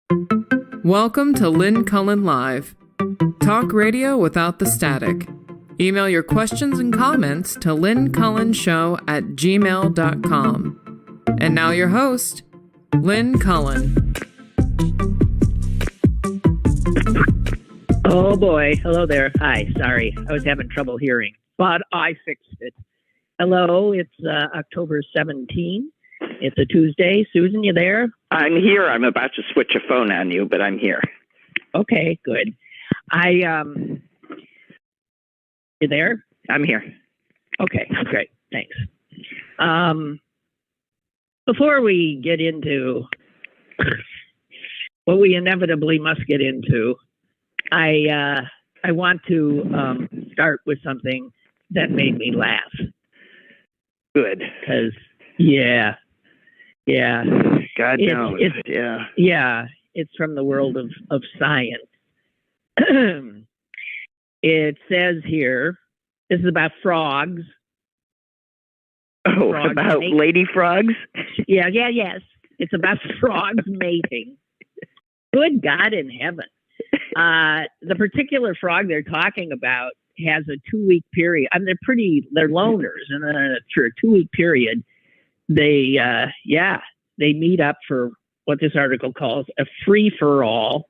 Welcome to Lynn Cullen Live. Talk radio without the static. Email your questions and comments to lynncullenshow@gmail.com. And now your host, Lynn Cullen. Oh boy. Hello there. Hi. Sorry. I was having trouble hearing, but I fixed it. Hello. It's October 17th. It's a Tuesday. Susan, you there? I'm here. I'm about to switch a phone on you, but I'm here. Okay, good. You there? I'm here. Okay, great. Thanks. Before we get into what we inevitably must get into, I want to start with something that made me laugh. Good. Because, yeah. God knows. Yeah, it's from the world of science. It says here, this is about frogs. Oh, frogs about mating. Lady frogs? Yes. It's about frogs mating. Good God in heaven. The particular frog they're talking about has a 2-week period. I mean, they're loners, and then after a 2-week period, they meet up for what this article calls a free-for-all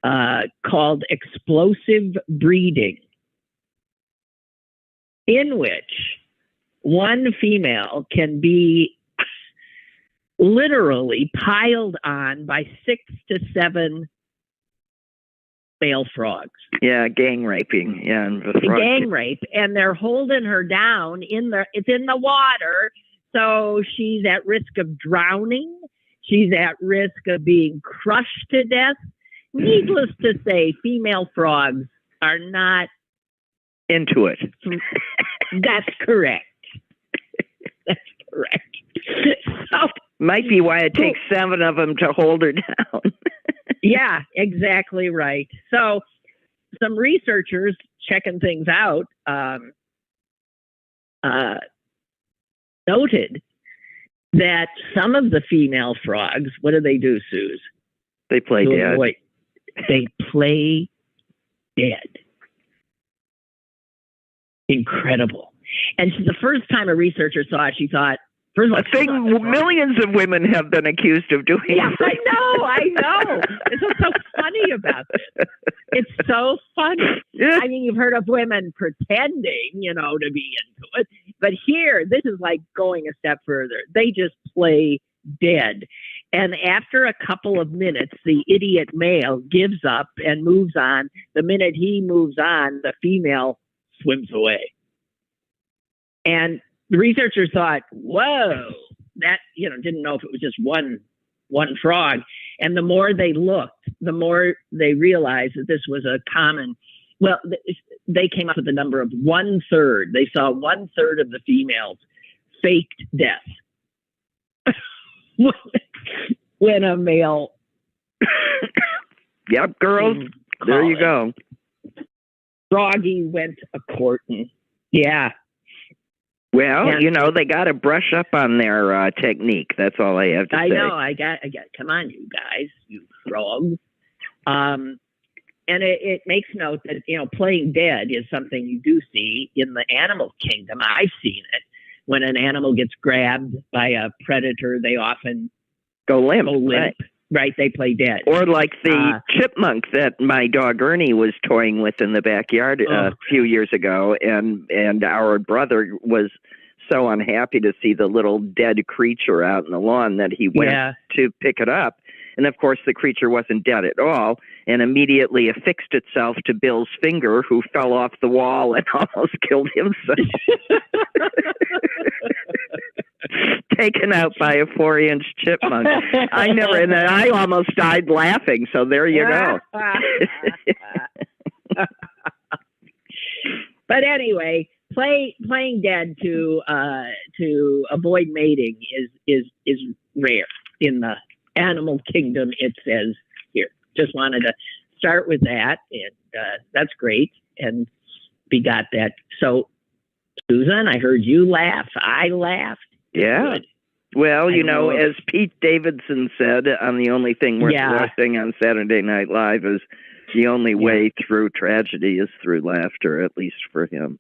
called explosive breeding, in which one female can be literally piled on by 6 to 7 male frogs. Yeah, gang raping. Yeah, and gang rape, and they're holding her down it's in the water. So she's at risk of drowning. She's at risk of being crushed to death. Needless to say, female frogs are not into it. That's correct. That's correct. So, might be why it takes 7 of them to hold her down. Yeah, exactly right. So some researchers checking things out noted that some of the female frogs, what do they do, Suze? They play dead. They play dead. Incredible. And the first time a researcher saw it, she thought, first of all, a thing millions of women have been accused of doing. Yeah, I know. It's what's so funny about this. It's so funny. I mean, you've heard of women pretending, to be into it. But here, this is like going a step further. They just play dead. And after a couple of minutes, the idiot male gives up and moves on. The minute he moves on, the female swims away. And the researchers thought, whoa, that, didn't know if it was just one frog. And the more they looked, the more they realized that this was a common, they came up with the number of 1/3. They saw 1/3 of the females faked death when a male. Yep, girls, there you go. Froggy went a-courting. Yeah. Well, they got to brush up on their technique. That's all I have to say. I know. I got. Come on, you guys, you frogs. And it makes note that, playing dead is something you do see in the animal kingdom. I've seen it. When an animal gets grabbed by a predator, they often go limp. Right, they play dead. Or like the chipmunk that my dog Ernie was toying with in the backyard a few years ago, and our brother was so unhappy to see the little dead creature out in the lawn that he went to pick it up. And of course, the creature wasn't dead at all, and immediately affixed itself to Bill's finger, who fell off the wall and almost killed himself. Taken out by a 4-inch chipmunk. I almost died laughing. So there you go. But anyway, playing dead to avoid mating is rare in the animal kingdom. It says here. Just wanted to start with that, and that's great. And we got that. So, Susan, I heard you laugh. I laughed. Yeah. Good. Well, as Pete Davidson said on The Only Thing Worth Watching on Saturday Night Live, is the only way through tragedy is through laughter, at least for him.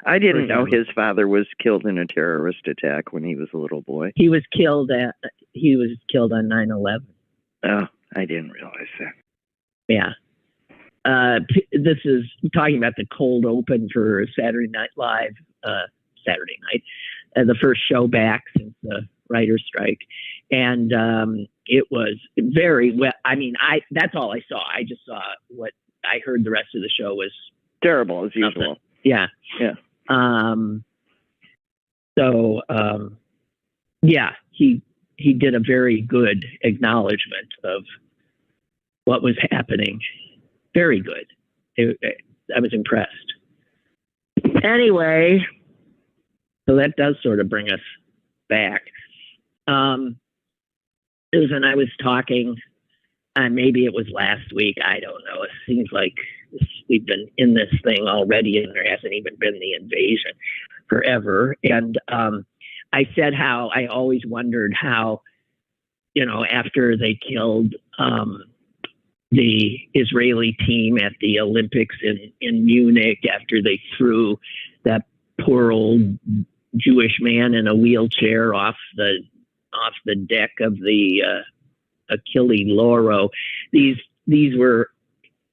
I didn't know his father was killed in a terrorist attack when he was a little boy. He was killed on 9/11. Oh, I didn't realize that. Yeah. This is talking about the cold open for Saturday Night Live, Saturday night, the first show back since the writer's strike. And it was very well. I mean, that's all I saw. I just saw what I heard. The rest of the show was terrible as usual. Yeah. Yeah. He did a very good acknowledgement of what was happening. Very good. I was impressed. Anyway, so that does sort of bring us back. Susan, I was talking, maybe it was last week, I don't know. It seems like we've been in this thing already and there hasn't even been the invasion forever. And I said how I always wondered how, after they killed the Israeli team at the Olympics in Munich, after they threw that poor old Jewish man in a wheelchair off the deck of the Achille Lauro. These were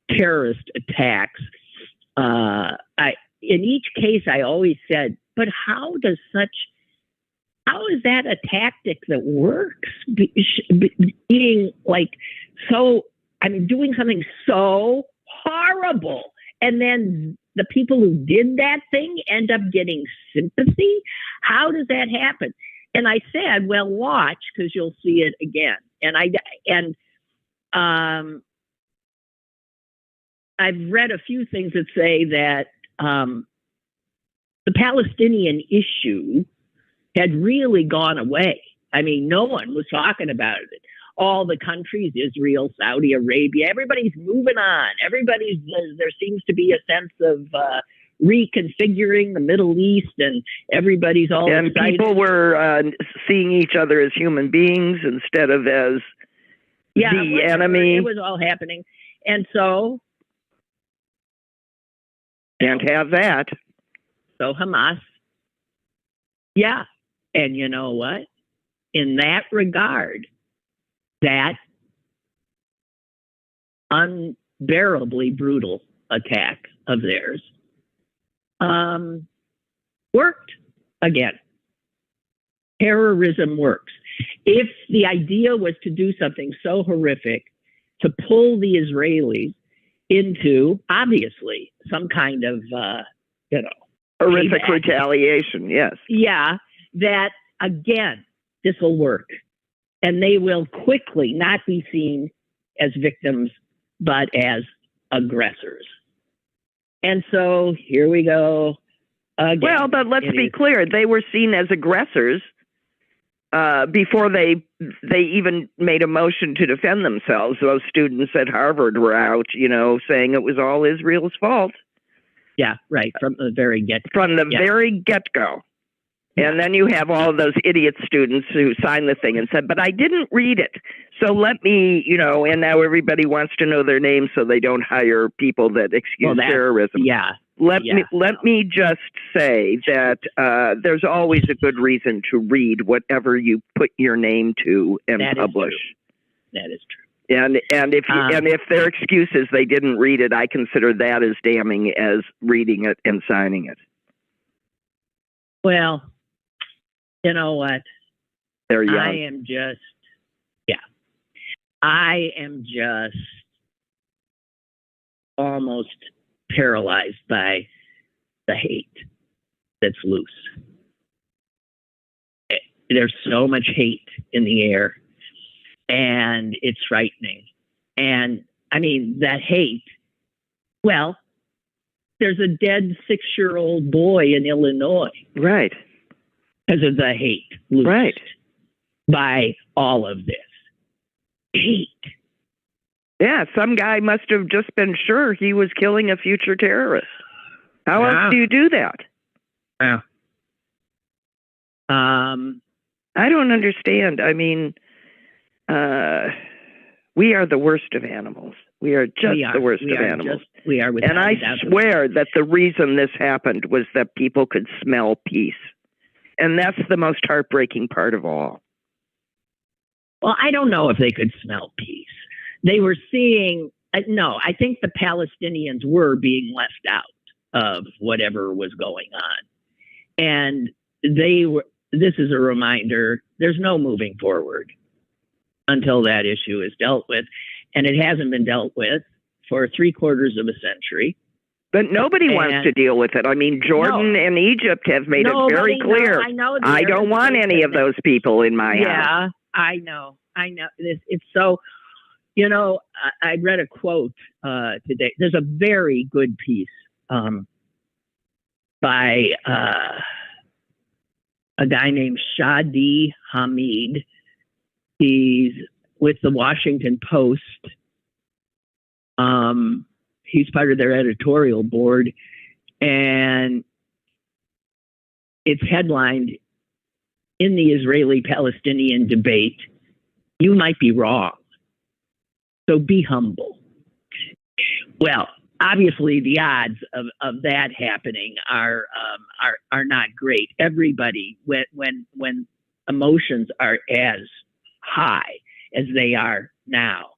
terrorist attacks. In each case, I always said, but how is that a tactic that works? Being like doing something so horrible, and then the people who did that thing end up getting sympathy. How does that happen? And I said, well, watch, because you'll see it again. And I've read a few things that say that the Palestinian issue had really gone away. I mean, no one was talking about it. All the countries, Israel, Saudi Arabia, everybody's moving on. There seems to be a sense of reconfiguring the Middle East, and everybody's all excited. People were seeing each other as human beings instead of as the enemy. It was all happening. And so... Can't have that. So Hamas. Yeah. And you know what? In that regard, that unbearably brutal attack of theirs worked again. Terrorism works. If the idea was to do something so horrific, to pull the Israelis into, obviously, some kind of, horrific retaliation, yes. Yeah, that, again, this will work. And they will quickly not be seen as victims, but as aggressors. And so here we go again. Well, but let's be clear. They were seen as aggressors before they even made a motion to defend themselves. Those students at Harvard were out, saying it was all Israel's fault. Yeah, right. From the very get-go. Very get-go. And then you have all of those idiot students who signed the thing and said, but I didn't read it. So let me, and now everybody wants to know their names so they don't hire people that excuse terrorism. Yeah. Let me just say that there's always a good reason to read whatever you put your name to and publish. That is true. And if their excuse is they didn't read it, I consider that as damning as reading it and signing it. Well, you know what? They're young. I am just almost paralyzed by the hate that's loose. There's so much hate in the air, and it's frightening. And I mean, that hate, well, there's a dead 6-year-old boy in Illinois. Right. Because of the hate loosed by all of this. Hate. Yeah, some guy must have just been sure he was killing a future terrorist. How else do you do that? Yeah. I don't understand. I mean, we are the worst of animals. We are just the worst of animals. We are. And I swear that the reason this happened was that people could smell peace. And that's the most heartbreaking part of all. Well, I don't know if they could smell peace. They were seeing, no, I think the Palestinians were being left out of whatever was going on. And this is a reminder, there's no moving forward until that issue is dealt with. And it hasn't been dealt with for 3/4 of a century. But nobody wants to deal with it. I mean, Jordan and Egypt have made it very clear. I don't want any of those people in my house. Yeah, I know. It's so, I read a quote today. There's a very good piece by a guy named Shadi Hamid. He's with the Washington Post. He's part of their editorial board, and it's headlined, "In the Israeli-Palestinian debate, you might be wrong, so be humble." Well, obviously, the odds of that happening are not great. Everybody, when emotions are as high as they are now,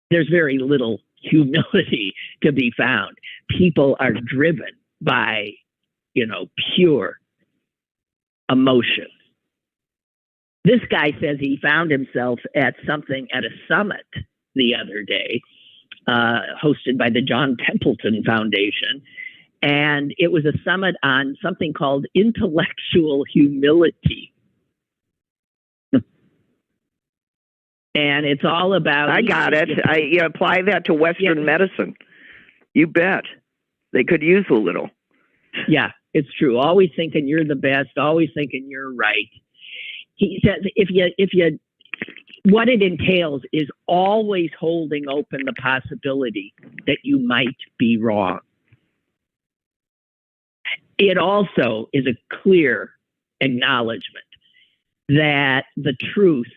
there's very little humility to be found. People are driven by, pure emotion. This guy says he found himself at a summit the other day, hosted by the John Templeton Foundation. And it was a summit on something called intellectual humility. And it's all about... I got it. You apply that to Western medicine. You bet. They could use a little. Yeah, it's true. Always thinking you're the best. Always thinking you're right. He says what it entails is always holding open the possibility that you might be wrong. It also is a clear acknowledgement that the truth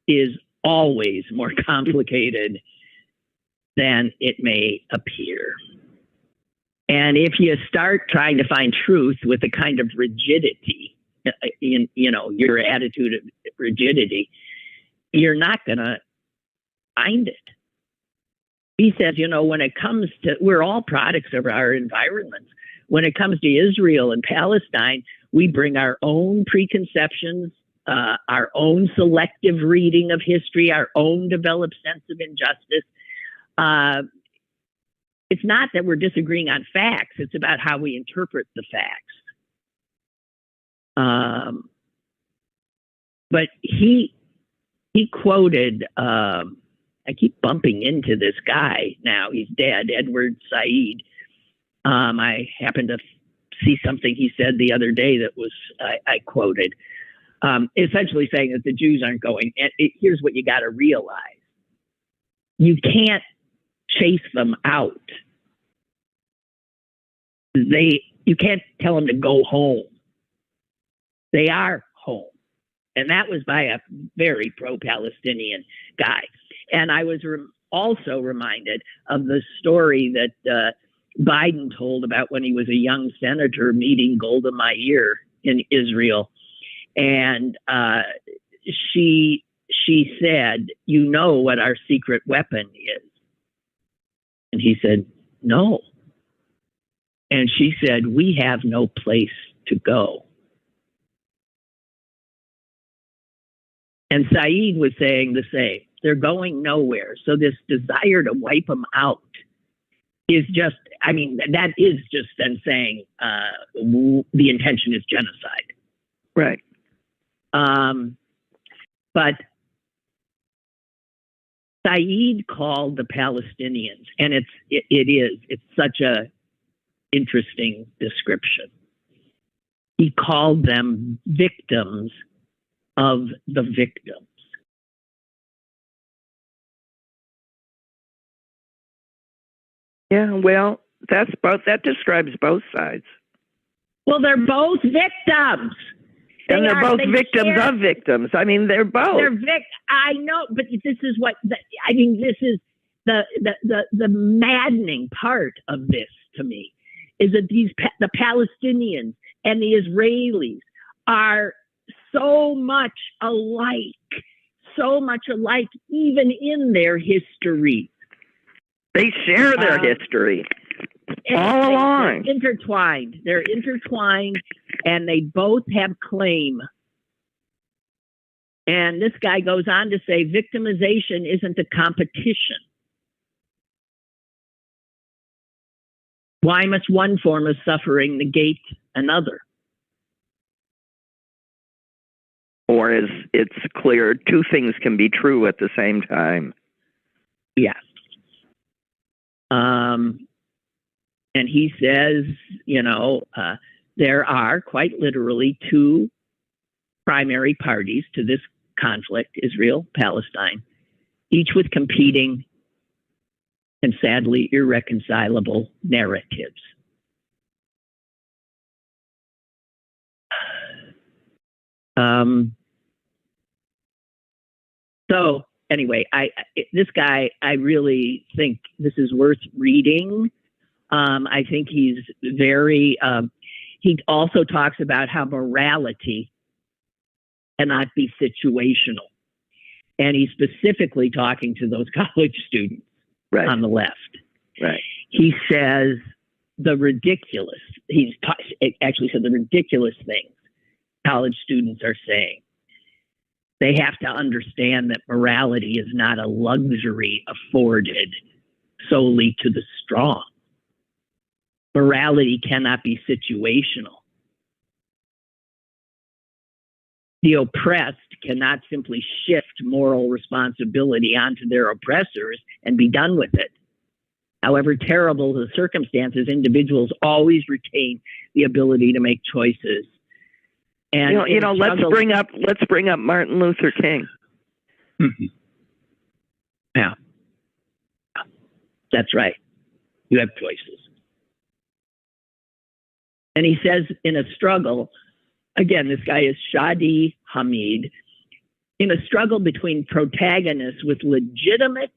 is always more complicated than it may appear. And if you start trying to find truth with a kind of rigidity, in your attitude of rigidity, you're not going to find it. He says, when it comes to, we're all products of our environments. When it comes to Israel and Palestine, we bring our own preconceptions, our own selective reading of history, our own developed sense of injustice. It's not that we're disagreeing on facts. It's about how we interpret the facts. But he quoted, I keep bumping into this guy now. He's dead, Edward Said. I happened to see something he said the other day that was, I quoted, essentially saying that the Jews aren't going. And here's what you got to realize. You can't chase them out. You can't tell them to go home. They are home. And that was by a very pro-Palestinian guy. And I was also reminded of the story that Biden told about when he was a young senator meeting Golda Meir in Israel. And she said, "You know what our secret weapon is?" And he said, "No." And she said, "We have no place to go." And Said was saying the same. They're going nowhere. So this desire to wipe them out is just, that is just then saying the intention is genocide. Right. But Said called the Palestinians, and it's such a interesting description. He called them victims of the victims. Yeah, well, that describes both sides. Well, they're both victims. And they're both victims of victims. I mean, they're both. I know, but this is what I mean. This is the maddening part of this to me is that the Palestinians and the Israelis are so much alike, even in their history. They share their history all along. They're intertwined, and they both have claim. And this guy goes on to say, victimization isn't a competition. Why must one form of suffering negate another? Or as it's clear, two things can be true at the same time. Yeah. And he says, there are quite literally two primary parties to this conflict, Israel-Palestine, each with competing and sadly irreconcilable narratives. So anyway, this guy, I really think this is worth reading. I think he's very, he also talks about how morality cannot be situational. And he's specifically talking to those college students on the left. Right. He says the ridiculous things college students are saying. They have to understand that morality is not a luxury afforded solely to the strong. Morality cannot be situational. The oppressed cannot simply shift moral responsibility onto their oppressors and be done with it. However terrible the circumstances, individuals always retain the ability to make choices. And let's bring up Martin Luther King. Mm-hmm. Yeah, that's right. You have choices. And he says in a struggle, again, this guy is Shadi Hamid, in a struggle between protagonists with legitimate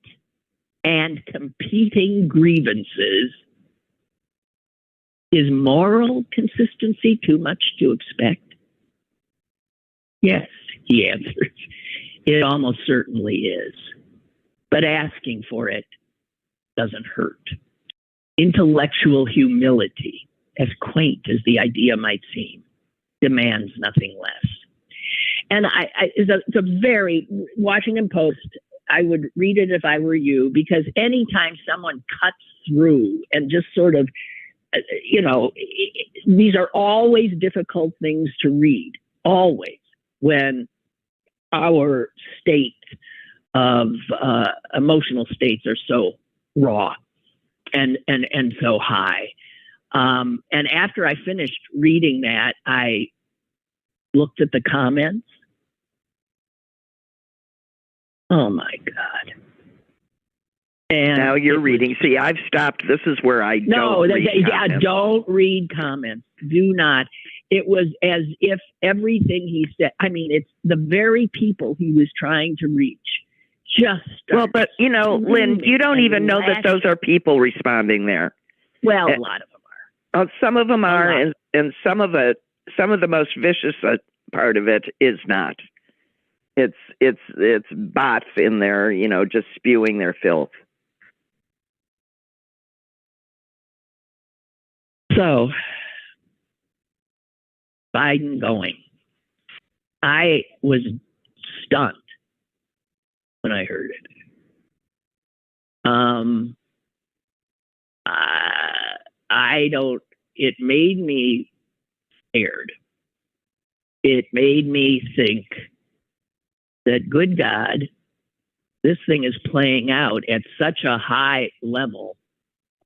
and competing grievances, is moral consistency too much to expect? Yes, he answers. It almost certainly is. But asking for it doesn't hurt. Intellectual humility, as quaint as the idea might seem, demands nothing less. And it's a very, watching him post, I would read it if I were you, because anytime someone cuts through and just sort of, these are always difficult things to read, always, when our state of emotional states are so raw and so high. And after I finished reading that, I looked at the comments. Oh my God. And now you're reading. See, I've stopped. This is where I don't read comments. Do not. It was as if everything he said, it's the very people he was trying to reach. But Lynn, you don't even know that those are people responding there. Well, a lot of them are. Some of them are, and some of the most vicious part of it is not. It's bots in there, just spewing their filth. So, Biden going. I was stunned when I heard it. It made me scared. It made me think that, good God, this thing is playing out at such a high level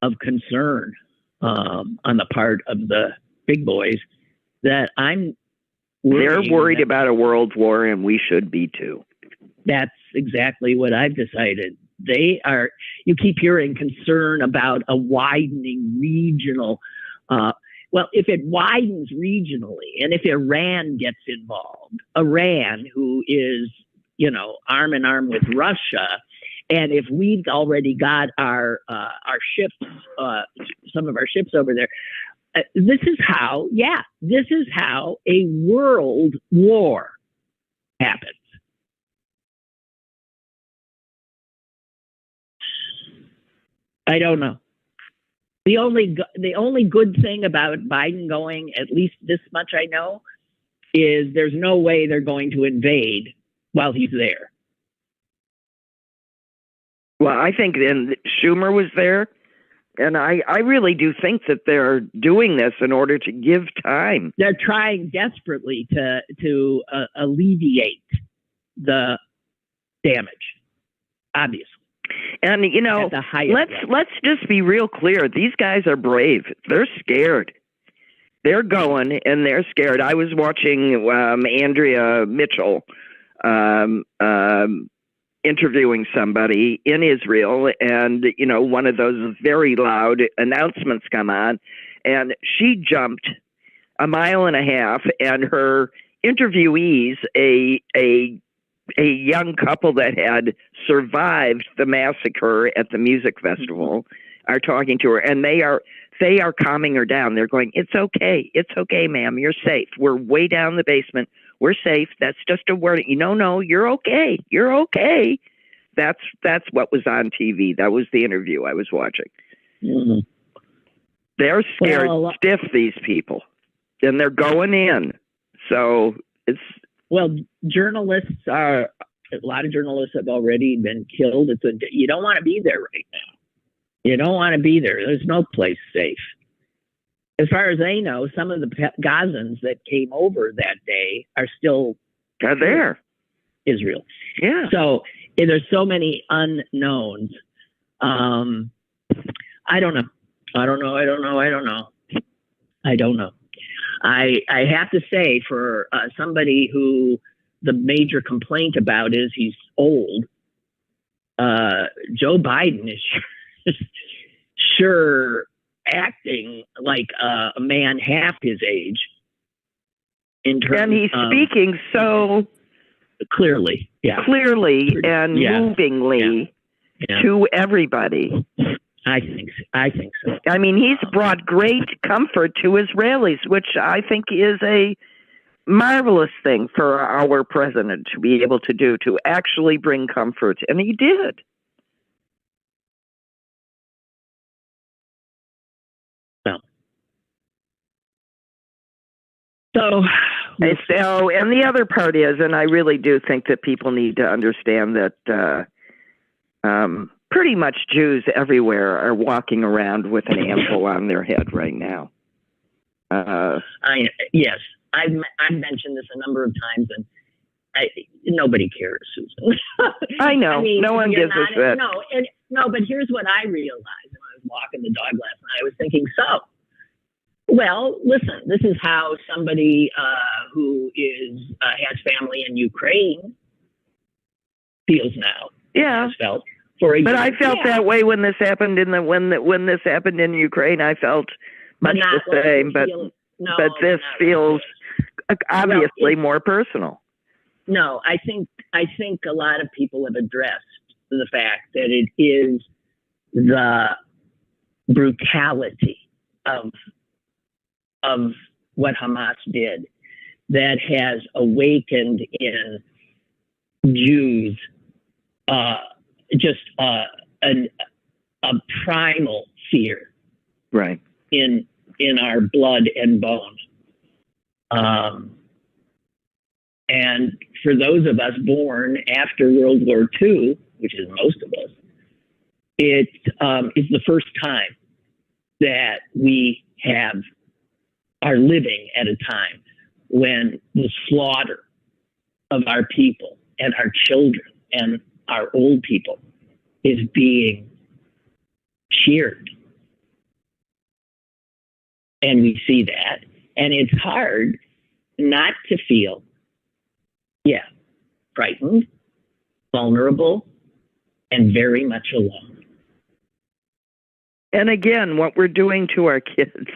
of concern on the part of the big boys that they're worried about a world war, and we should be too. That's exactly what I've decided. You keep hearing concern about a widening regional Well, if it widens regionally and if Iran gets involved, Iran, who is, arm in arm with Russia, and if we've already got our ships, some of our ships over there, this is how a world war happens. I don't know. The only good thing about Biden going, at least this much I know, is there's no way they're going to invade while he's there. Well, I think then Schumer was there, and I really do think that they're doing this in order to give time. They're trying desperately to alleviate the damage, obviously. And let's just be real clear. These guys are brave. They're scared. They're going and they're scared. I was watching Andrea Mitchell interviewing somebody in Israel, and one of those very loud announcements come on, and she jumped 1.5 miles, and her interviewees, a young couple that had survived the massacre at the music festival, are talking to her, and they are calming her down. They're going, "It's okay, ma'am. You're safe. We're way down the basement. We're safe. That's just a word. No, you're okay. You're okay." That's what was on TV. That was the interview I was watching. Mm-hmm. They're scared stiff, these people, and they're going in. So it's. Well, a lot of journalists have already been killed. You don't want to be there right now. You don't want to be there. There's no place safe. As far as they know, some of the Gazans that came over that day are still there. Israel. Yeah. So there's so many unknowns. I don't know. I don't know. I have to say, for somebody who the major complaint about is he's old, Joe Biden is sure acting like a man half his age. And he's speaking so clearly, and movingly to everybody. I think so. I mean, he's brought great comfort to Israelis, which I think is a marvelous thing for our president to be able to do, to actually bring comfort. And he did. So, and the other part is, and I really do think that people need to understand that pretty much Jews everywhere are walking around with an anvil on their head right now. Yes, I've mentioned this a number of times, and nobody cares, Susan. I know. I mean, no one gives a shit. No, but here's what I realized when I was walking the dog last night. I was thinking, well, listen, this is how somebody who has family in Ukraine feels now. Yeah. Has felt. But I felt that way when this happened when this happened in Ukraine. I felt much the same, but this feels obviously more personal. No, I think a lot of people have addressed the fact that it is the brutality of what Hamas did that has awakened in Jews just a primal fear, right, in our blood and bone. And for those of us born after World War II, which is most of us, it is the first time that we are living at a time when the slaughter of our people and our children and our old people is being cheered. And we see that. And it's hard not to feel, frightened, vulnerable, and very much alone. And again, what we're doing to our kids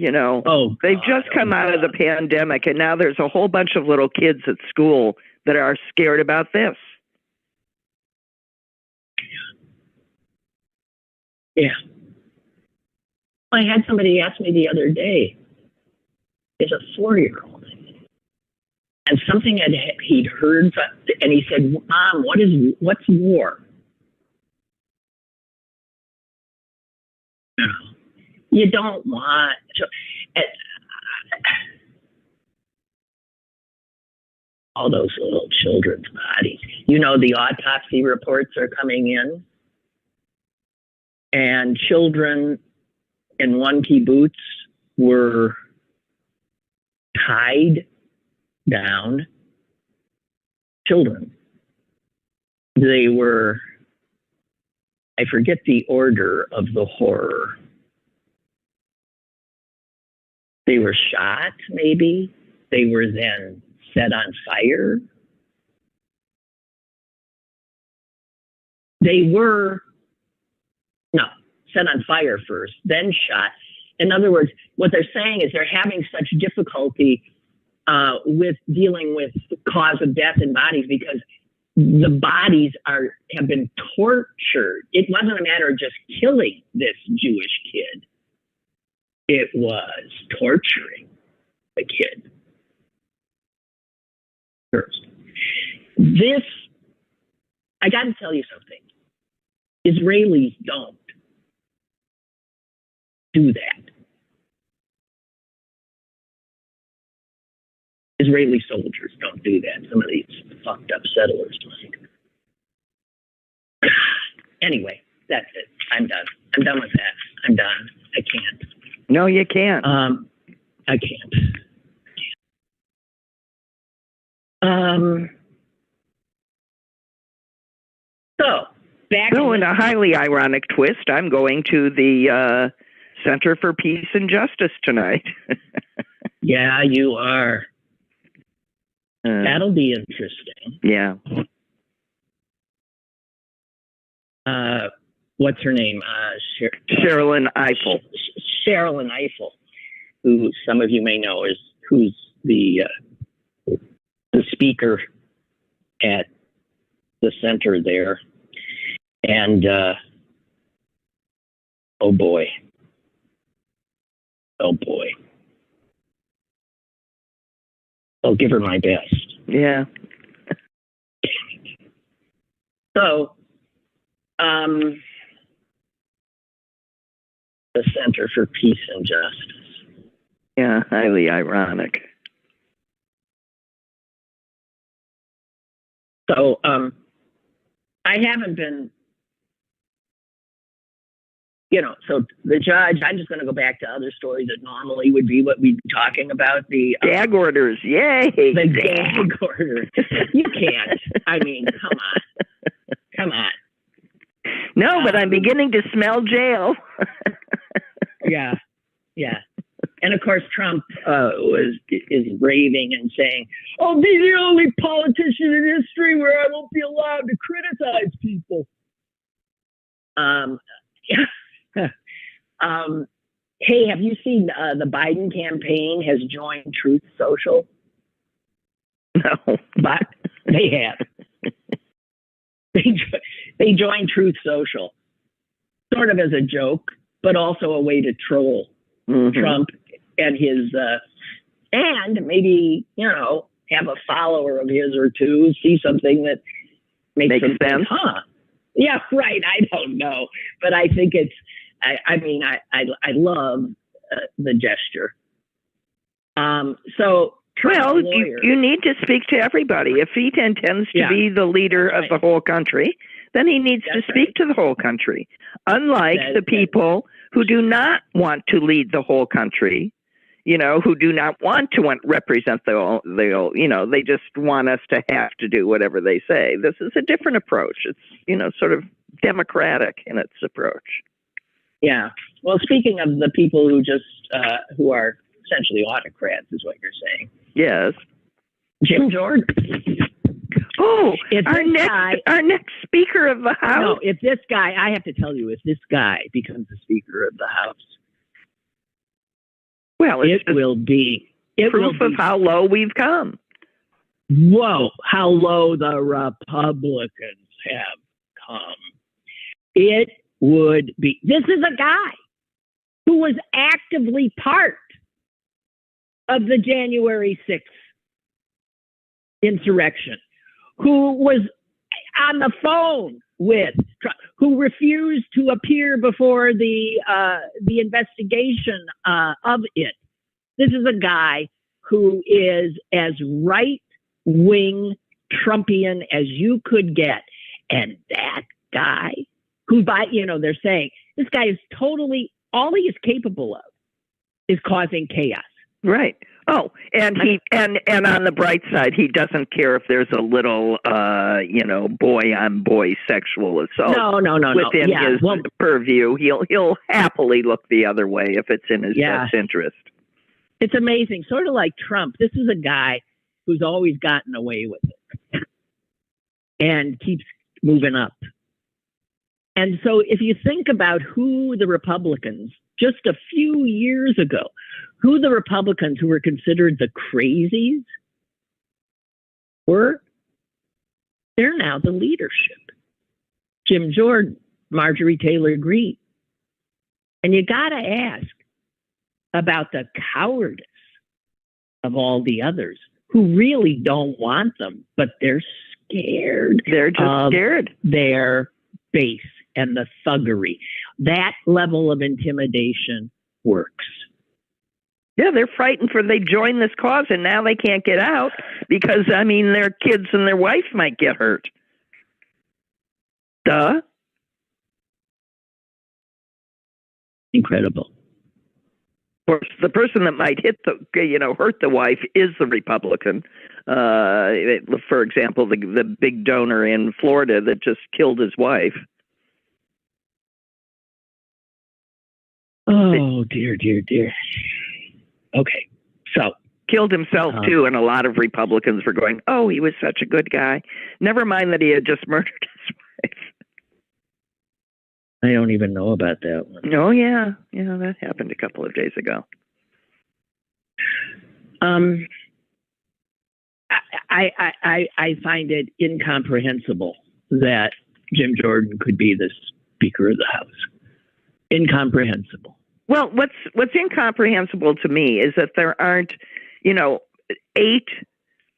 They've just come out of the pandemic, and now there's a whole bunch of little kids at school that are scared about this. Yeah. I had somebody ask me the other day, is a 4-year-old, and something he'd heard, and he said, Mom, what's war? You don't want to, all those little children's bodies. The autopsy reports are coming in, and children in one kibbutz were tied down. Children. They were, I forget the order of the horror. They were shot, maybe. They were then set on fire. They were, set on fire first, then shot. In other words, what they're saying is they're having such difficulty with dealing with the cause of death in bodies because the bodies have been tortured. It wasn't a matter of just killing this Jewish kid. It was torturing the kid first. This, I got to tell you something. Israelis don't do that. Israeli soldiers don't do that. Some of these fucked up settlers like. Anyway, that's it. I'm done. I'm done with that. I'm done. I can't. No, you can't. I can't. So, back in a highly ironic twist, I'm going to the Center for Peace and Justice tonight. Yeah, you are. That'll be interesting. Yeah. What's her name? Sherilyn Ifill. Sherilyn Ifill, who some of you may know who's the speaker at the center there. And oh boy. I'll give her my best. Yeah. So, the Center for Peace and Justice. Yeah, highly ironic. So, I haven't been, so the judge, I'm just going to go back to other stories that normally would be what we'd be talking about. The gag orders, yay! The gag orders. You can't. I mean, come on. No, but I'm beginning to smell jail. Yeah. And of course, Trump is raving and saying, "I'll be the only politician in history where I won't be allowed to criticize people." Hey, have you seen the Biden campaign has joined Truth Social? No, but they have. They joined Truth Social, sort of as a joke, but also a way to troll Trump and his, and maybe, have a follower of his or two see something that makes sense. Think, huh? Yeah, right. I don't know, but I think it's. I love the gesture. So. Well, you need to speak to everybody. If he intends to be the leader of the whole country, then he needs to speak to the whole country. Unlike the people who do not want to lead the whole country, who do not want to represent they just want us to have to do whatever they say. This is a different approach. It's, sort of democratic in its approach. Yeah. Well, speaking of the people who just, who are essentially autocrats is what you're saying. Yes. Jim Jordan. Oh, our next Speaker of the House. No, if this guy, I have to tell you, if this guy becomes the Speaker of the House, Well, it will be proof of how low we've come. Whoa, how low the Republicans have come. It would be. This is a guy who was actively part of the January 6th insurrection, who was on the phone with Trump, who refused to appear before the investigation of it. This is a guy who is as right-wing Trumpian as you could get. And that guy, who they're saying, this guy is totally, all he is capable of is causing chaos. Right. Oh, and on the bright side, he doesn't care if there's a little, boy on boy sexual assault. No. Within his purview, he'll happily look the other way if it's in his best interest. It's amazing. Sort of like Trump. This is a guy who's always gotten away with it and keeps moving up. And so if you think about who the Republicans, just a few years ago, who the Republicans who were considered the crazies were, they're now the leadership. Jim Jordan, Marjorie Taylor Greene. And you got to ask about the cowardice of all the others who really don't want them, but they're scared. They're just scared. Their base and the thuggery. That level of intimidation works. Yeah, they're frightened they joined this cause and now they can't get out because, their kids and their wife might get hurt. Duh. Incredible. Of course, the person that might hurt the wife is the Republican. For example, the big donor in Florida that just killed his wife. Oh, dear. Okay, so. Killed himself, too, and a lot of Republicans were going, oh, he was such a good guy. Never mind that he had just murdered his wife. I don't even know about that one. Oh, yeah. Yeah, that happened a couple of days ago. I find it incomprehensible that Jim Jordan could be the Speaker of the House. Incomprehensible. Well, what's incomprehensible to me is that there aren't, 8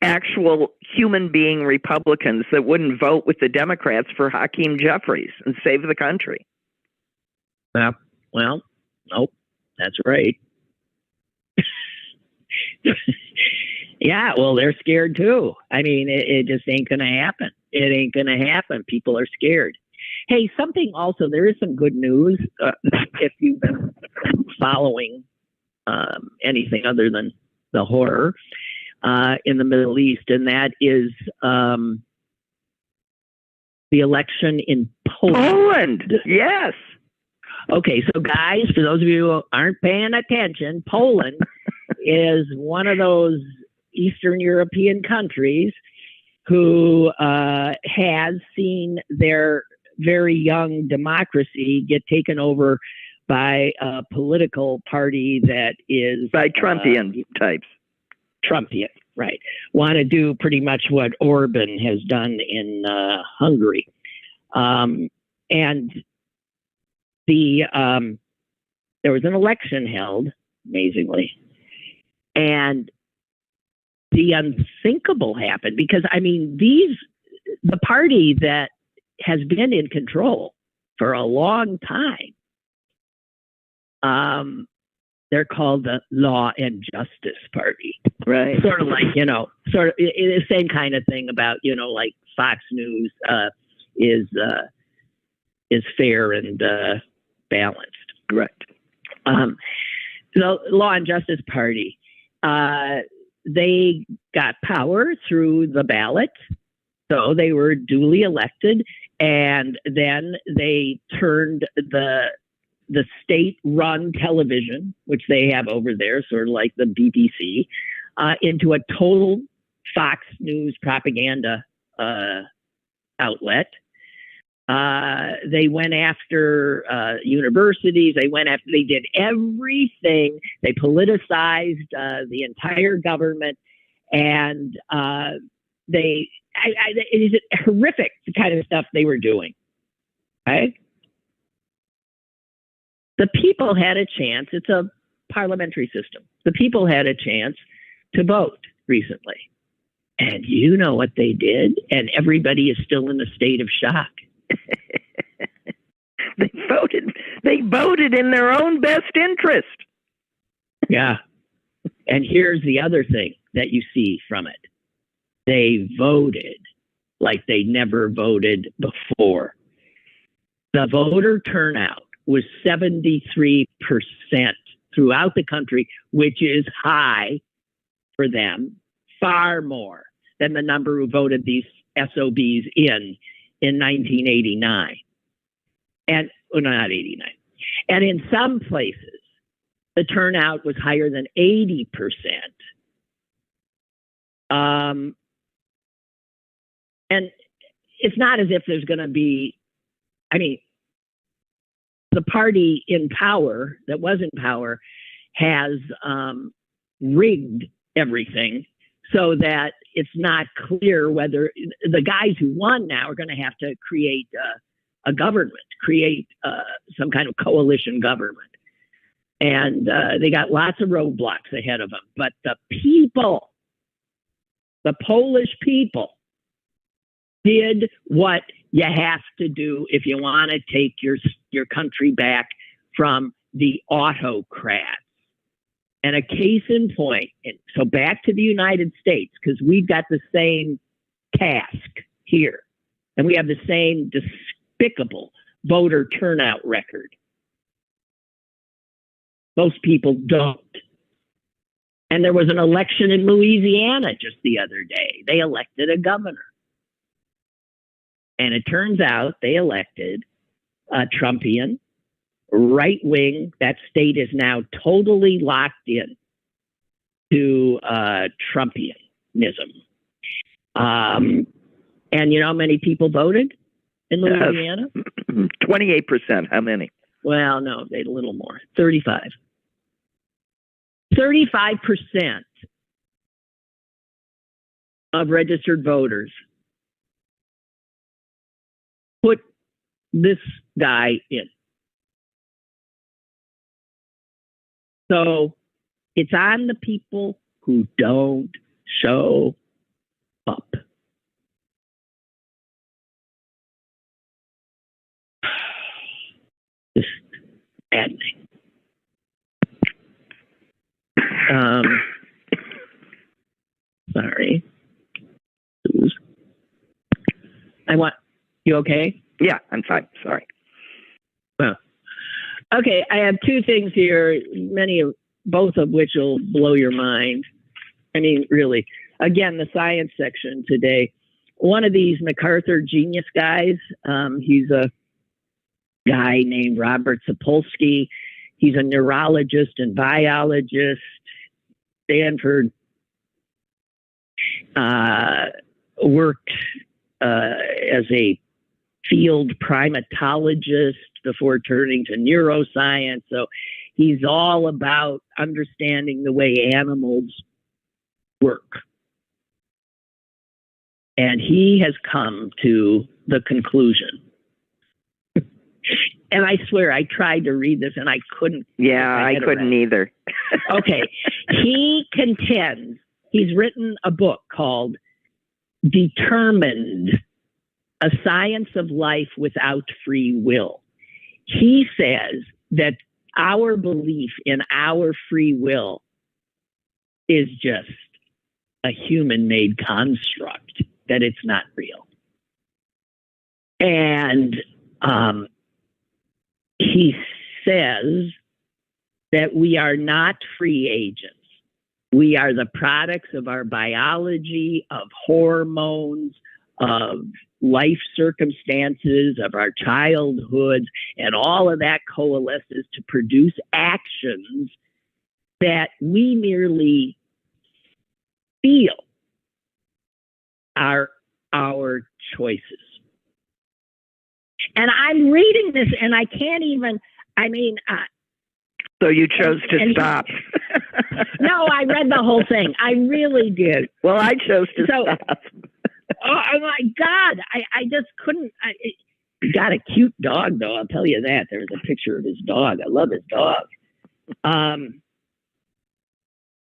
actual human being Republicans that wouldn't vote with the Democrats for Hakeem Jeffries and save the country. Well, nope, that's right. Yeah, well, they're scared too. It just ain't going to happen. It ain't going to happen. People are scared. Hey, something also, there is some good news if you've been following anything other than the horror in the Middle East, and that is the election in Poland. Yes. Okay, so guys, for those of you who aren't paying attention, Poland is one of those Eastern European countries who has seen their very young democracy get taken over by a political party that is... By Trumpian types. Trumpian, right. Want to do pretty much what Orban has done in Hungary. And there was an election held, amazingly, and the unthinkable happened because, the party that has been in control for a long time, they're called the Law and Justice Party. Right. Sort of like, the same kind of thing about, like Fox News is fair and balanced. Right. The Law and Justice Party, they got power through the ballot. So they were duly elected, and then they turned the state-run television, which they have over there, sort of like the BBC, into a total Fox News propaganda outlet. They went after universities. They did everything. They politicized the entire government, and it is horrific, the kind of stuff they were doing. Okay? The people had a chance. It's a parliamentary system. The people had a chance to vote recently. And you know what they did? And everybody is still in a state of shock. They voted in their own best interest. Yeah. And here's the other thing that you see from it. They voted like they never voted before. The voter turnout was 73% throughout the country, which is high for them, far more than the number who voted these SOBs in 1989. And, well, not 89. And in some places, the turnout was higher than 80%. And it's not as if there's going to be, I mean, the party in power that was in power has rigged everything so that it's not clear whether the guys who won now are going to have to create a government, create some kind of coalition government. And they got lots of roadblocks ahead of them. But the people, the Polish people, did what you have to do if you want to take your country back from the autocrats. And a case in point, so back to the United States, because we've got the same task here, and we have the same despicable voter turnout record. Most people don't. And there was an election in Louisiana just the other day. They elected a governor. And it turns out they elected a Trumpian, right-wing. That state is now totally locked in to Trumpianism. And you know how many people voted in Louisiana? 28%. How many? Well, no, they had a little more. 35. 35% of registered voters put this guy in. So it's on the people who don't show up. Just maddening. Sorry. You okay? Yeah, I'm fine. Sorry. Well, okay. I have two things here, both of which will blow your mind. I mean, really. Again, the science section today. One of these MacArthur genius guys, he's a guy named Robert Sapolsky. He's a neurologist and biologist. Stanford, worked as a field primatologist before turning to neuroscience. So he's all about understanding the way animals work. And he has come to the conclusion. And I swear, I tried to read this and I couldn't. Yeah, I couldn't either. Okay. He contends, he's written a book called Determined, A Science of Life Without Free Will. He says that our belief in our free will is just a human-made construct, that it's not real. And he says that we are not free agents. We are the products of our biology, of hormones, of life circumstances, of our childhoods, and all of that coalesces to produce actions that we merely feel are our choices. And I'm reading this, and I can't even. I mean. So you chose to stop. No, I read the whole thing. I really did. Well, I chose to stop. Oh my God. I just couldn't. He got a cute dog, though. I'll tell you that. There's a picture of his dog. I love his dog.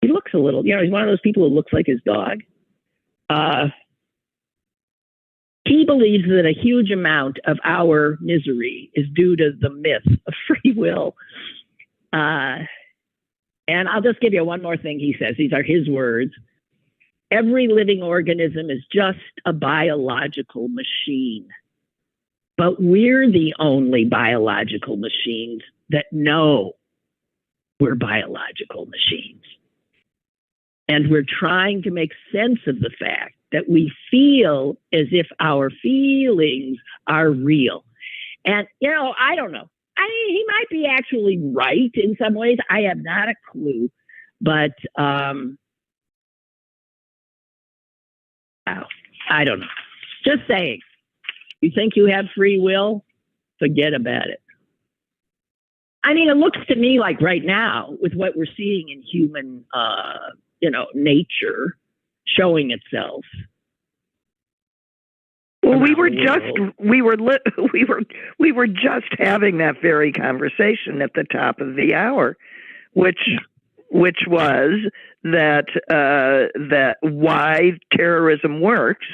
He looks a little, he's one of those people who looks like his dog. He believes that a huge amount of our misery is due to the myth of free will. And I'll just give you one more thing he says. These are his words. Every living organism is just a biological machine. But we're the only biological machines that know we're biological machines. And we're trying to make sense of the fact that we feel as if our feelings are real. And, I don't know. He might be actually right in some ways. I have not a clue. But I don't know. Just saying. You think you have free will? Forget about it. I mean, it looks to me like right now, with what we're seeing in human, nature showing itself. Well, we were just having that very conversation at the top of the hour, which was that why terrorism works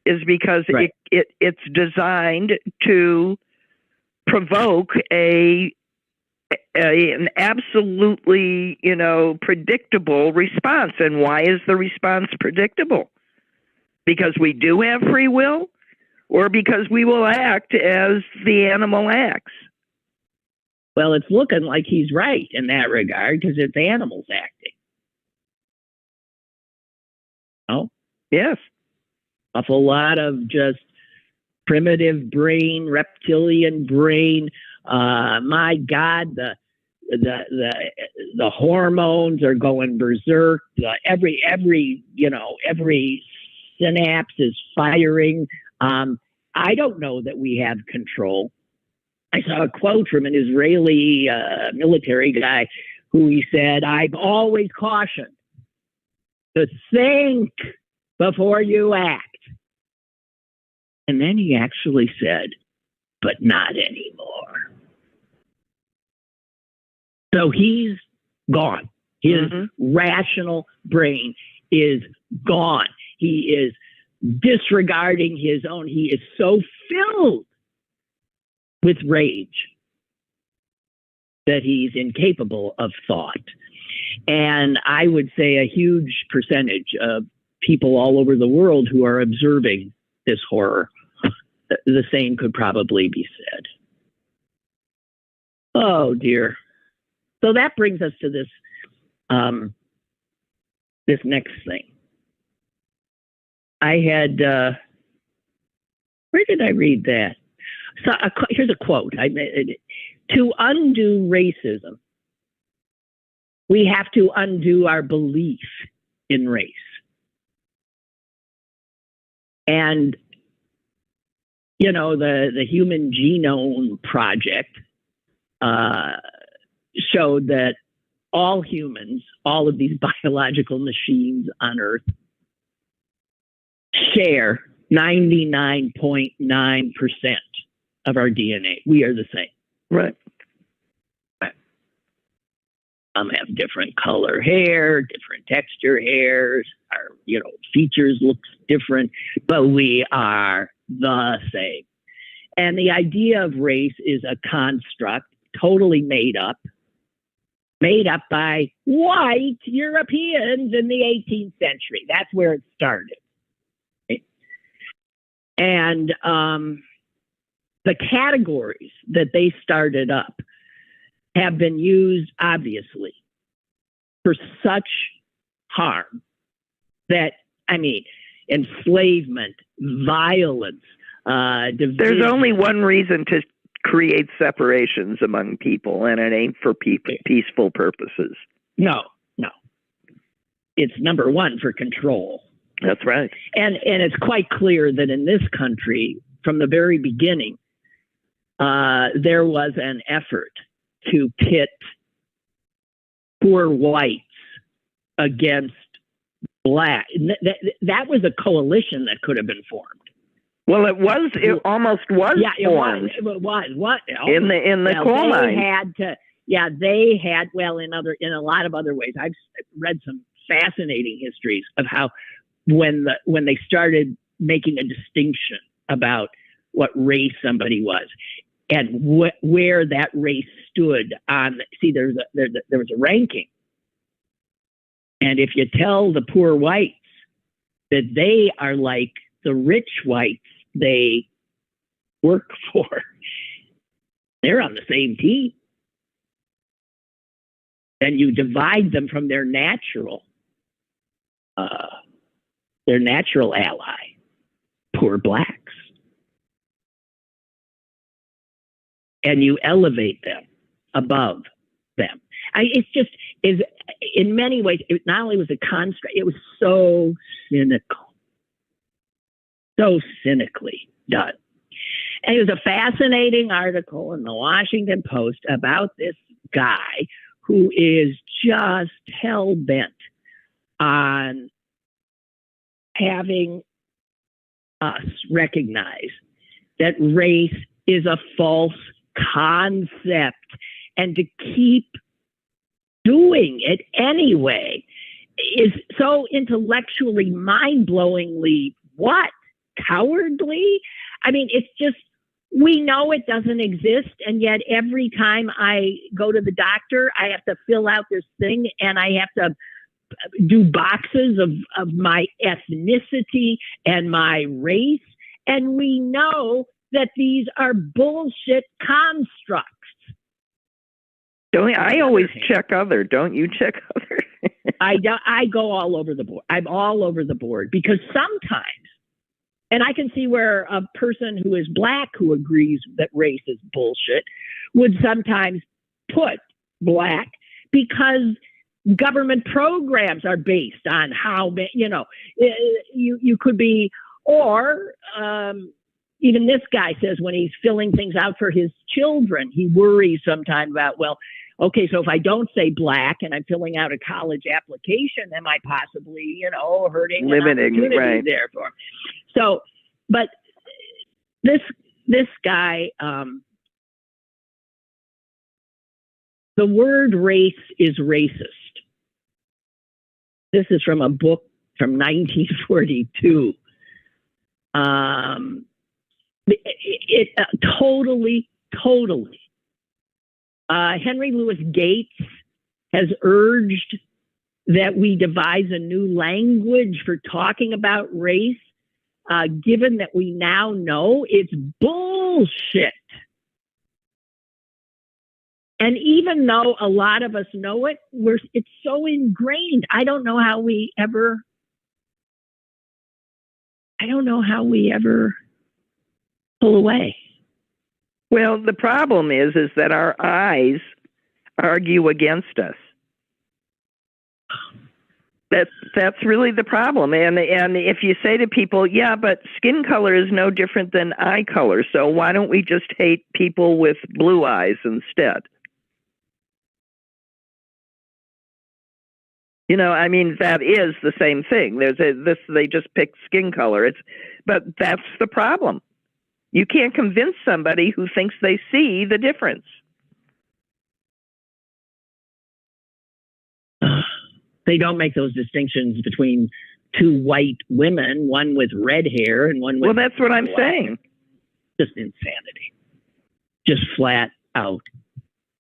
is because right. it's designed to provoke an absolutely predictable response. And why is the response predictable? Because we do have free will, or because we will act as the animal acts? Well, it's looking like he's right in that regard, because it's animals acting. Oh, yes. Awful lot of just primitive brain, reptilian brain. My God, the hormones are going berserk. Every synapse is firing. I don't know that we have control. I saw a quote from an Israeli military guy who he said, "I've always cautioned to think before you act." And then he actually said, "But not anymore." So he's gone. His rational brain is gone. He is disregarding his own. He is so filled with rage that he's incapable of thought. And I would say a huge percentage of people all over the world who are observing this horror, the same could probably be said. Oh, dear. So that brings us to this this next thing. I had, where did I read that? So here's a quote. To undo racism, we have to undo our belief in race. And, the Human Genome Project showed that all humans, all of these biological machines on Earth, share 99.9% of our DNA. We are the same. Right. Some have different color hair, different texture hairs. Our, features look different, but we are the same. And the idea of race is a construct, totally made up by white Europeans in the 18th century. That's where it started. And the categories that they started up have been used, obviously, for such harm that, enslavement, violence, division. There's only one reason to create separations among people, and it ain't for peaceful purposes. No. It's number one, for control. That's right. And it's quite clear that in this country, from the very beginning, there was an effort to pit poor whites against black. That was a coalition that could have been formed. Well, it almost was formed. It was. What? In the coal mine. They had, in a lot of other ways. I've read some fascinating histories of how when they started making a distinction about what race somebody was and where that race stood on. See, there was a ranking. And if you tell the poor whites that they are like the rich whites they work for, they're on the same team. And you divide them from their natural ally, poor blacks. And you elevate them above them. It's just, in many ways, it not only was a construct, it was so cynically done. And it was a fascinating article in the Washington Post about this guy who is just hell-bent on having us recognize that race is a false concept, and to keep doing it anyway is so intellectually mind-blowingly cowardly. I mean, it's just, we know it doesn't exist, and yet every time I go to the doctor, I have to fill out this thing, and I have to do boxes of my ethnicity and my race, and we know that these are bullshit constructs. I always check other. Don't you check other? I go all over the board. I'm all over the board because sometimes, and I can see where a person who is black who agrees that race is bullshit would sometimes put black because government programs are based on how, you could be, or even this guy says when he's filling things out for his children, he worries sometimes about, okay, so if I don't say black and I'm filling out a college application, am I possibly, hurting limiting right there for him? So, but this guy, the word race is racist. This is from a book from 1942. It totally. Henry Louis Gates has urged that we devise a new language for talking about race, given that we now know it's bullshit. And even though a lot of us know it, it's so ingrained. I don't know how we ever pull away. Well, the problem is that our eyes argue against us. That's really the problem. And if you say to people, yeah, but skin color is no different than eye color, so why don't we just hate people with blue eyes instead? That is the same thing. They just pick skin color. But that's the problem. You can't convince somebody who thinks they see the difference. They don't make those distinctions between two white women, one with red hair and one with... Well, that's what I'm saying. Just insanity. Just flat out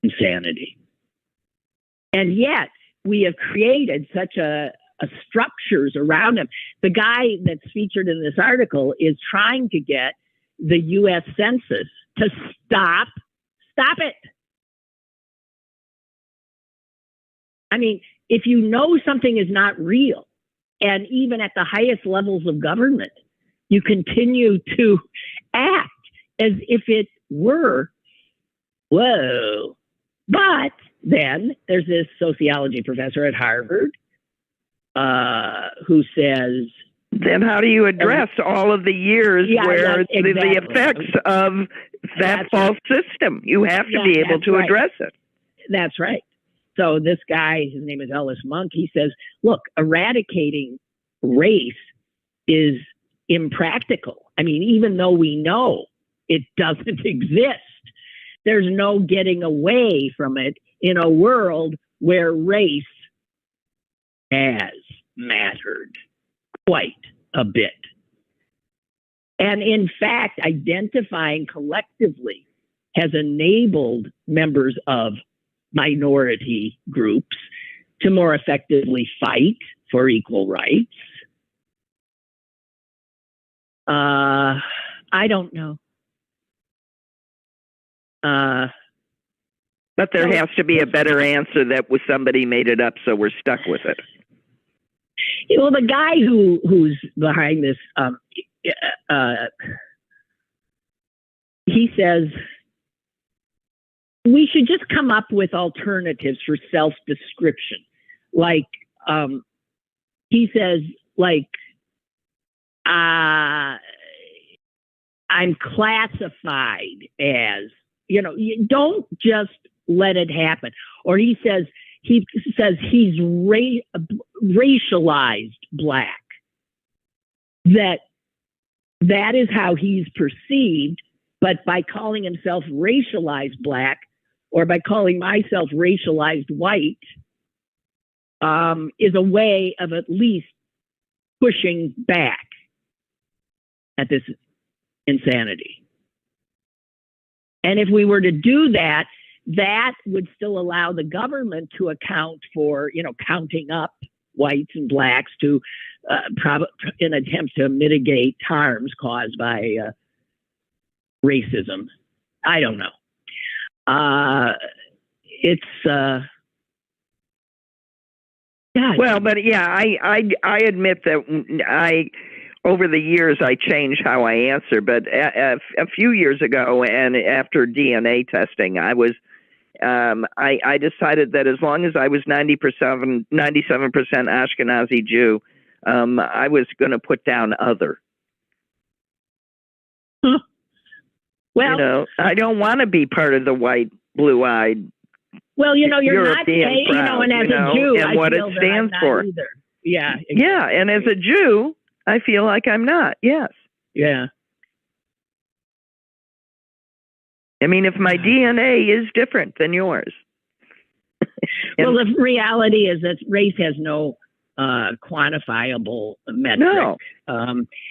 insanity. And yet, we have created such a structures around him. The guy that's featured in this article is trying to get the U.S. Census to stop it. I mean, if you know something is not real, and even at the highest levels of government, you continue to act as if it were, whoa. But then there's this sociology professor at Harvard who says... Then how do you address all of the years where the effects of that false system. You have to be able to address it. That's right. So this guy, his name is Ellis Monk, he says, look, eradicating race is impractical. I mean, even though we know it doesn't exist, there's no getting away from it in a world where race has mattered quite a bit. And in fact, identifying collectively has enabled members of minority groups to more effectively fight for equal rights. I don't know. But there has to be a better answer that was somebody made it up, so we're stuck with it. Well, the guy who's behind this, he says we should just come up with alternatives for self-description. Like, he says, like, I'm classified as, you know, you don't just let it happen. Or he says he's racialized Black. That is how he's perceived, but by calling himself racialized Black, or by calling myself racialized white, is a way of at least pushing back at this insanity. And if we were to do that, that would still allow the government to account for, you know, counting up whites and Blacks to in an attempt to mitigate harms caused by racism. I don't know. It's God. Well, but yeah, I admit that over the years I changed how I answer. But a few years ago, and after DNA testing, I decided that as long as I was 97% Ashkenazi Jew, I was going to put down other. Well, you know, I don't want to be part of the white, blue-eyed. Well, you know, you're European not, crowd, you know, and as a Jew, and I what feel it stands for. Either. Yeah. Exactly. Yeah, and as a Jew, I feel like I'm not. Yes. Yeah. I mean, if my DNA is different than yours. Well, the reality is that race has no quantifiable metric. No.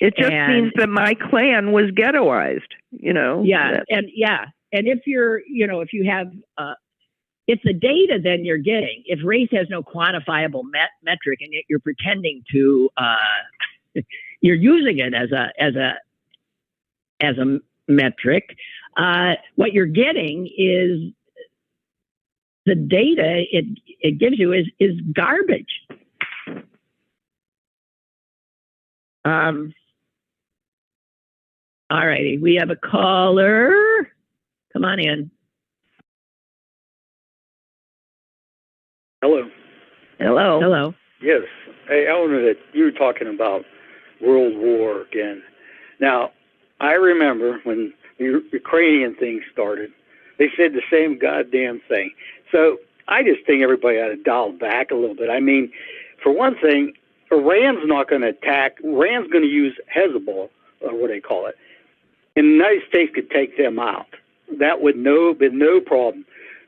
It just means that my clan was ghettoized, you know. Yeah. And if you're, you know, if you have, it's the data then you're getting. If race has no quantifiable metric and yet you're pretending to, you're using it as a metric, what you're getting is the data it gives you is garbage. All righty, we have a caller. Come on in. Hello. Hello. Hello. Yes. Hey, Eleanor, that you were talking about World War again. Now, I remember when the Ukrainian thing started, they said the same goddamn thing. So I just think everybody ought to dial back a little bit. I mean, for one thing, Iran's not going to attack. Iran's going to use Hezbollah, or what they call it. And the United States could take them out. That would be no problem.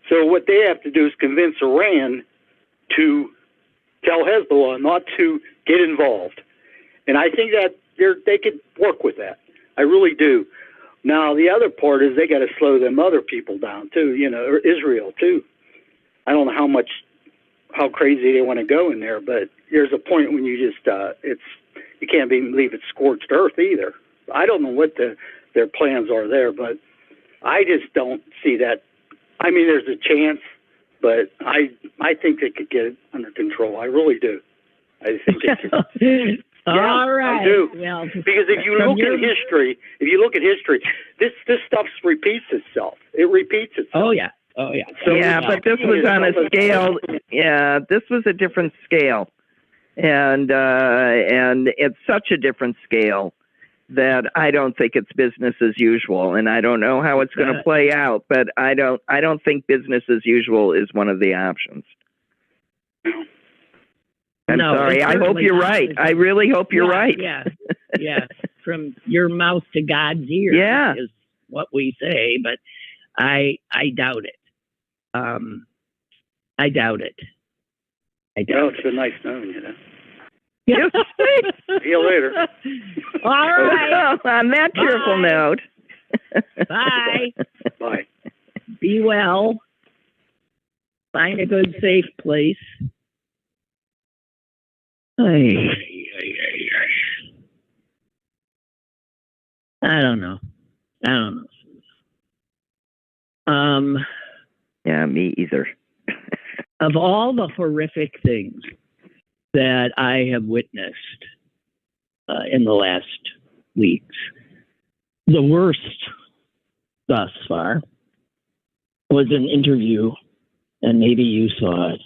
So what they have to do is convince Iran to tell Hezbollah not to get involved. And I think that they could work with that. I really do. Now, the other part is they got to slow them other people down, too, you know, or Israel, too. I don't know how crazy they want to go in there, but there's a point when you just, you can't even leave it scorched earth either. I don't know what their plans are there, but I just don't see that. I mean, there's a chance, but I think they could get it under control. I really do. I think they could. Yeah, all right. I do. Well, because if you look at history, this stuff repeats itself. It repeats itself. Oh yeah. Oh yeah. So, yeah, but this was on a scale. Yeah, this was a different scale, and it's such a different scale that I don't think it's business as usual, and I don't know how it's going to play out, but I don't think business as usual is one of the options. I'm sorry. I hope you're right. I really hope you're right. Yeah. Yeah. From your mouth to God's ears is what we say, but I doubt it. I doubt it. It's been nice knowing you, Yeah. See you later. All right. On that cheerful note. Bye. Bye. Be well. Find a good, safe place. I don't know. Yeah, me either. Of all the horrific things that I have witnessed in the last weeks, the worst thus far was an interview, and maybe you saw it,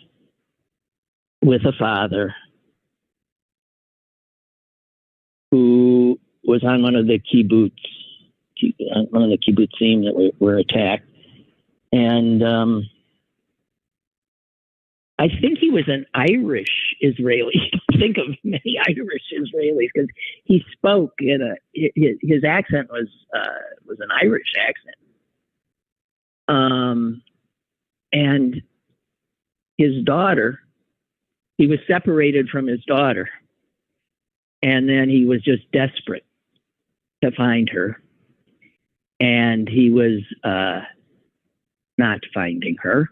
with a father who was on one of the kibbutzim that were attacked. And I think he was an Irish Israeli. Think of many Irish Israelis because he spoke in his accent was an Irish accent. And his daughter, he was separated from his daughter. And then he was just desperate to find her. And he was not finding her.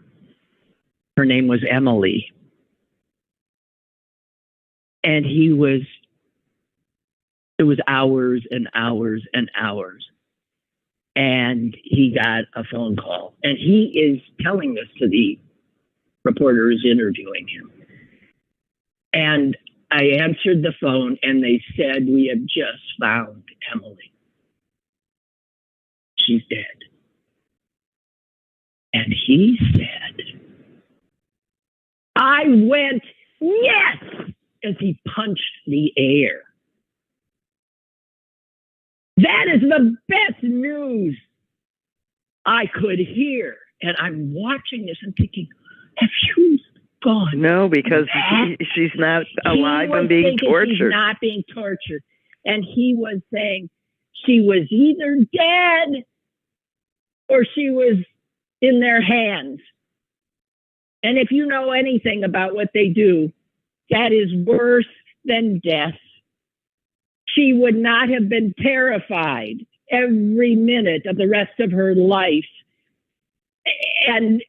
Her name was Emily. And it was hours and hours and hours. And he got a phone call. And he is telling this to the reporter who's interviewing him. And I answered the phone and they said, "We have just found Emily. She's dead." And he said, I went, "Yes," as he punched the air. That is the best news I could hear. And I'm watching this and thinking, have you gone? No, because she's not alive and being tortured. She's not being tortured. And he was saying she was either dead or she was in their hands. And if you know anything about what they do, that is worse than death. She would not have been terrified every minute of the rest of her life. And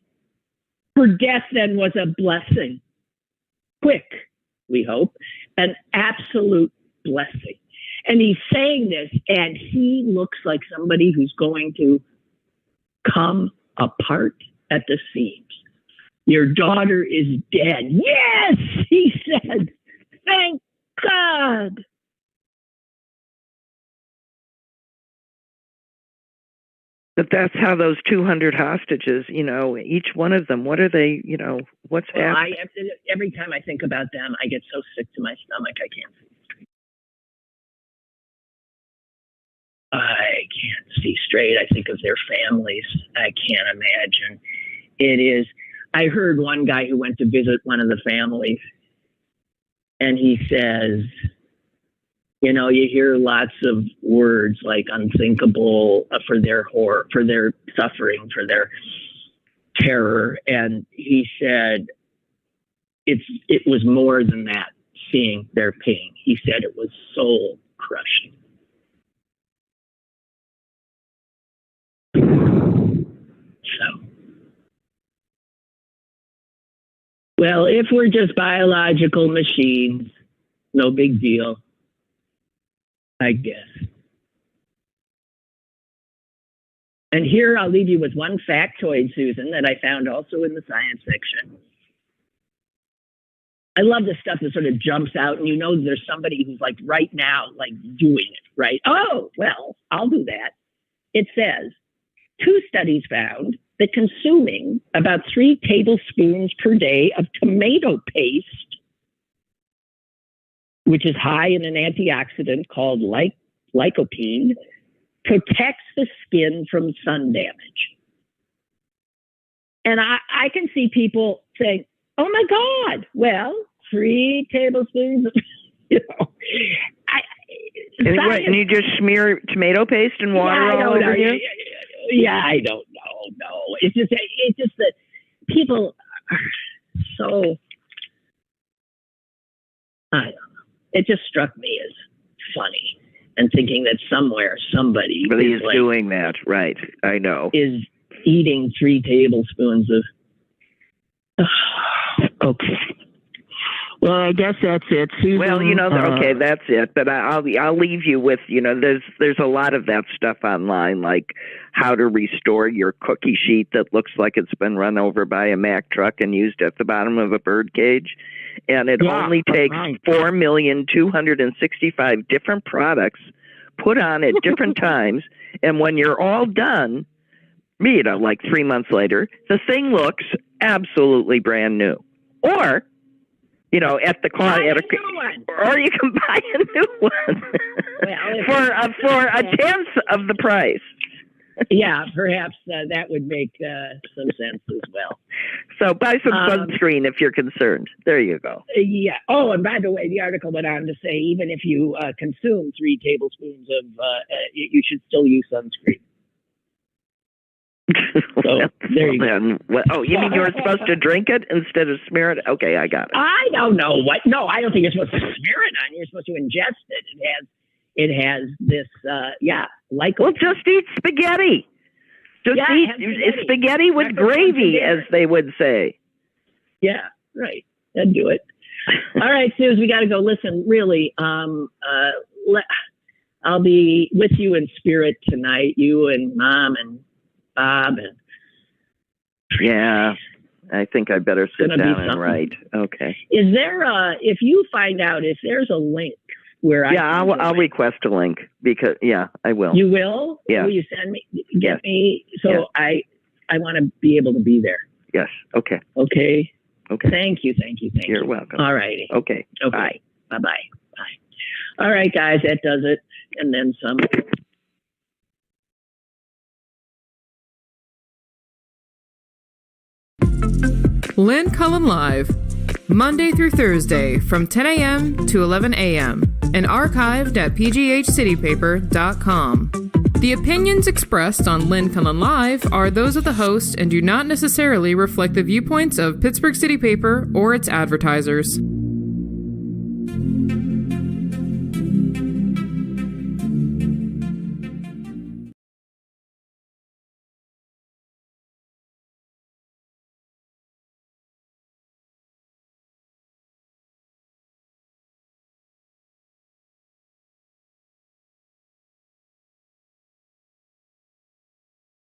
her death then was a blessing. Quick, we hope, an absolute blessing. And he's saying this, and he looks like somebody who's going to come apart at the seams. Your daughter is dead. Yes, he said. Thank God. But that's how those 200 hostages, each one of them, what are they, what's happening? Every time I think about them, I get so sick to my stomach, I can't see straight. I can't see straight. I think of their families. I can't imagine. I heard one guy who went to visit one of the families, and he says, you hear lots of words like unthinkable for their horror, for their suffering, for their terror. And he said, it was more than that, seeing their pain. He said it was soul crushing. So, well, if we're just biological machines, no big deal, I guess. And here I'll leave you with one factoid, Susan, that I found also in the science fiction. I love the stuff that sort of jumps out, and there's somebody who's like right now, like doing it, right? Oh, well, I'll do that. It says, 2 studies found that consuming about 3 tablespoons per day of tomato paste, which is high in an antioxidant called lycopene, protects the skin from sun damage. And I can see people saying, oh my God, well, 3 tablespoons of, and you just smear tomato paste and water all over you? Yeah, I don't know. No, it's just that people are so, I don't know. It just struck me as funny and thinking that somewhere somebody is doing that. Right. I know. Is eating 3 tablespoons of. Okay. Well, I guess that's it, Susan. Well, okay, that's it. But I'll leave you with, there's a lot of that stuff online, like how to restore your cookie sheet that looks like it's been run over by a Mack truck and used at the bottom of a bird cage. And it only takes 4,265 different products put on at different times. And when you're all done, like 3 months later, the thing looks absolutely brand new. Or, at the car, or you can buy a new one for a tenth of the price. Yeah, perhaps that would make some sense as well. So buy some sunscreen if you're concerned. There you go. Yeah. Oh, and by the way, the article went on to say even if you consume 3 tablespoons of, you should still use sunscreen. So there you go. You mean you were supposed to drink it instead of smear it? Okay, I got it. I don't know what. No, I don't think you're supposed to smear it on. You're supposed to ingest it. It has this, like. Well, just eat spaghetti. Eat spaghetti with gravy, as they would say. Yeah, right. That'd do it. All right, Suze, we got to go. Listen, really, I'll be with you in spirit tonight. You and Mom and Bob and. Yeah, I think I better sit down and write. Okay. Is there if you find out if there's a link where I'll request a link because I will. You will? Yeah. Will you send me? Get me so I want to be able to be there. Yes. Okay. Okay. Okay. Thank you. You're welcome. All righty. Okay. Bye. Bye. All right, guys, that does it, and then some. Lynn Cullen Live, Monday through Thursday from 10 a.m. to 11 a.m. and archived at pghcitypaper.com. The opinions expressed on Lynn Cullen Live are those of the host and do not necessarily reflect the viewpoints of Pittsburgh City Paper or its advertisers.